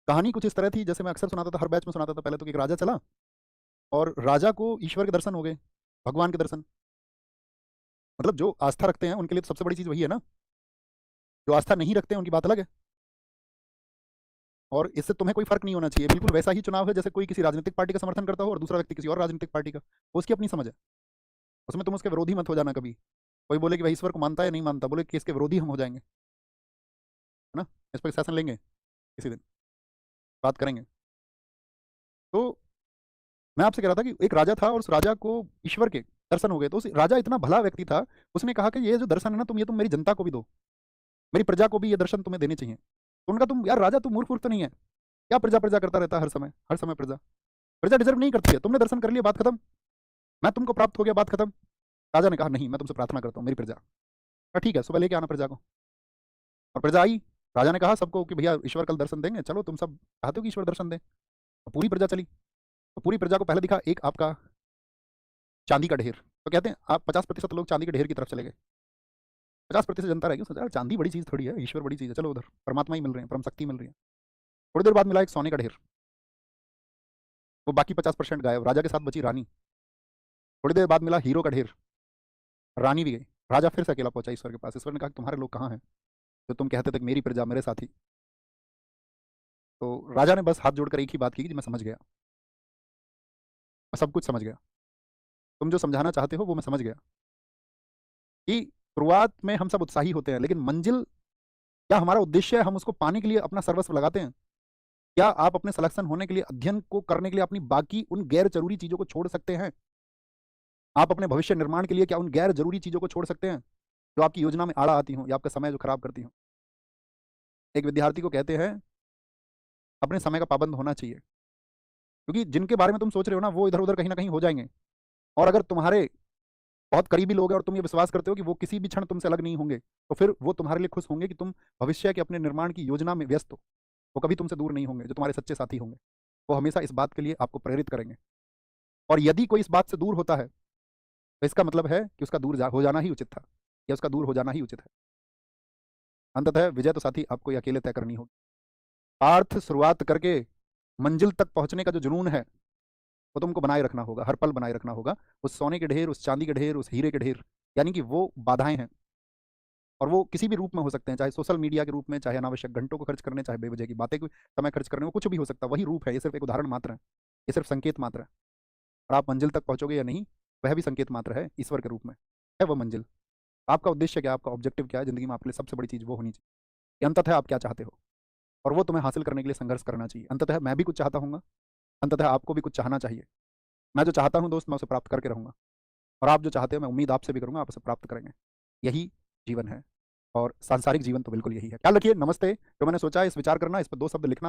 कहानी कुछ इस तरह थी, जैसे मैं अक्सर सुनाता था, हर बैच में सुनाता था पहले तो, कि एक राजा चला और राजा को ईश्वर के दर्शन हो गए, भगवान के दर्शन। मतलब जो आस्था रखते हैं उनके लिए तो सबसे बड़ी चीज वही है ना। जो आस्था नहीं रखते हैं उनकी बात अलग है। और इससे तुम्हें कोई फर्क नहीं होना चाहिए। बिल्कुल वैसा ही चुनाव है जैसे कोई किसी राजनीतिक पार्टी का समर्थन करता हो और दूसरा व्यक्ति किसी और राजनीतिक पार्टी का। वो उसकी अपनी समझ है, उसमें तुम उसके विरोधी मत हो जाना कभी। कोई बोले कि भाई ईश्वर को मानता है नहीं मानता, बोले कि इसके विरोधी हम हो जाएंगे, है ना। इस पर शासन लेंगे किसी दिन, बात करेंगे। तो मैं आपसे कह रहा था कि एक राजा था और उस राजा को ईश्वर के दर्शन हो गए। तो उस राजा इतना भला व्यक्ति था, उसने कहा कि ये जो दर्शन है ना, तुम मेरी जनता को भी दो, मेरी प्रजा को भी ये दर्शन तुम्हें देने चाहिए। तो उनका, तुम यार राजा, तुम मूर्ख वूर्ख तो नहीं है क्या, प्रजा प्रजा करता रहता है हर समय हर समय। प्रजा प्रजा डिजर्व नहीं करती है। तुमने दर्शन कर लिया, बात खत्म। मैं तुमको प्राप्त हो गया, बात खत्म। राजा ने कहा नहीं, मैं तुमसे प्रार्थना करता हूँ मेरी प्रजा। कहा ठीक है, सुबह लेके आना प्रजा को। और प्रजा आई। राजा ने कहा सबको कि भैया ईश्वर कल दर्शन देंगे, चलो तुम सब चाहते हो कि ईश्वर दर्शन दें। तो पूरी प्रजा चली। तो पूरी प्रजा को पहले दिखा एक आपका चांदी का ढेर। तो कहते हैं आप 50% लोग चांदी के ढेर की तरफ चले गए, 50% जनता रहेगी। सोचा यार चांदी बड़ी चीज थोड़ी है, ईश्वर बड़ी चीज है, चलो उधर परमात्मा ही मिल रहे हैं, परम शक्ति मिल रही है। थोड़ी देर बाद मिला एक सोने का ढेर। वो बाकी 50% गायब, राजा के साथ बची रानी। थोड़ी देर बाद मिला हीरो का ढेर, रानी भी गई। राजा फिर से अकेला पहुंचा ईश्वर के पास। ईश्वर ने कहा कि तुम्हारे लोग कहाँ हैं जो तुम कहते थे कि मेरी प्रजा मेरे साथी। तो राजा ने बस हाथ जोड़कर एक ही बात की कि मैं समझ गया, मैं सब कुछ समझ गया, तुम जो समझाना चाहते हो वो मैं समझ गया। कि शुरुआत में हम सब उत्साही होते हैं, लेकिन मंजिल क्या हमारा उद्देश्य है, हम उसको पाने के लिए अपना सर्वस्व लगाते हैं। क्या आप अपने सिलेक्शन होने के लिए, अध्ययन को करने के लिए अपनी बाकी उन गैर जरूरी चीजों को छोड़ सकते हैं? आप अपने भविष्य निर्माण के लिए क्या उन गैर जरूरी चीजों को छोड़ सकते हैं जो आपकी योजना में आड़ा आती हो या आपका समय जो खराब करती हो? एक विद्यार्थी को कहते हैं अपने समय का पाबंद होना चाहिए, क्योंकि जिनके बारे में तुम सोच रहे हो ना, वो इधर उधर कहीं ना कहीं हो जाएंगे। और अगर तुम्हारे बहुत करीबी लोग हैं और तुम ये विश्वास करते हो कि वो किसी भी क्षण तुमसे अलग नहीं होंगे, तो फिर वो तुम्हारे लिए खुश होंगे कि तुम भविष्य के अपने निर्माण की योजना में व्यस्त हो। वो कभी तुमसे दूर नहीं होंगे, जो तुम्हारे सच्चे साथी होंगे। वो हमेशा इस बात के लिए आपको प्रेरित करेंगे। और यदि कोई इस बात से दूर होता है, तो इसका मतलब है कि उसका हो जाना ही उचित था, या उसका दूर हो जाना ही उचित है। अंततः विजय तो साथी आपको ये अकेले तय करनी होगी। पार्थ शुरुआत करके मंजिल तक पहुंचने का जो जुनून है, वो तुमको बनाए रखना होगा, हर पल बनाए रखना होगा। उस सोने के ढेर, उस चांदी के ढेर, उस हीरे के ढेर, यानी कि वो बाधाएं हैं। और वो किसी भी रूप में हो सकते हैं, चाहे सोशल मीडिया के रूप में, चाहे अनावश्यक घंटों को खर्च करने, चाहे बेवजह की बातें को समय खर्च करने में, कुछ भी हो सकता है। वही रूप है, ये सिर्फ एक उदाहरण मात्र है, ये सिर्फ संकेत मात्र है। और आप मंजिल तक पहुंचोगे या नहीं, वह भी संकेत मात्र है, ईश्वर के रूप में है वो मंजिल। आपका उद्देश्य क्या है, आपका ऑब्जेक्टिव क्या है जिंदगी में, आपके लिए सबसे बड़ी चीज वो होनी चाहिए कि अंततः आप क्या चाहते हो। और वो तुम्हें हासिल करने के लिए संघर्ष करना चाहिए। अंततः मैं भी कुछ चाहता हूँ, अंततः आपको भी कुछ चाहना चाहिए। मैं जो चाहता हूँ दोस्त, मैं उसे प्राप्त करके रहूंगा। और आप जो चाहते हो, मैं उम्मीद आपसे भी करूंगा, आप उसे प्राप्त करेंगे। यही जीवन है। और सांसारिक जीवन तो बिल्कुल यही है। ख्याल रखिए। नमस्ते। जो मैंने सोचा है इस विचार करना, इस पर 2 शब्द लिखना।